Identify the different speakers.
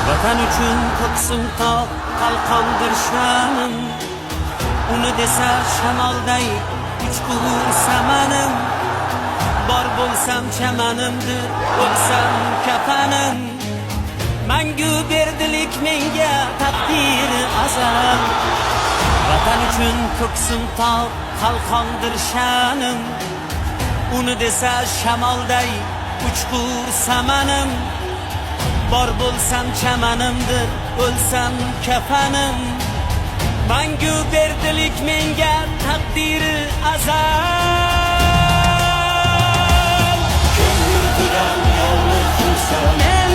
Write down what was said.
Speaker 1: Vatan uchun ko'ksim tog' qalqondir sha'nim. Uni desa shamolday uchqur samanim. Bor bo'lsam chamanimdir, o'lsam kafanim. Mangu berdilik menga taqdiri azal. Vatan uchun ko'ksim tog' qalqondir sha'nim. Uni desa shamolday uchqur samanim. Bor bo'lsam chamanimdir, o'lsam kafanim. Mangu berdilik menga taqdiri azal. Kim yurtidan yolg'iz yursa, men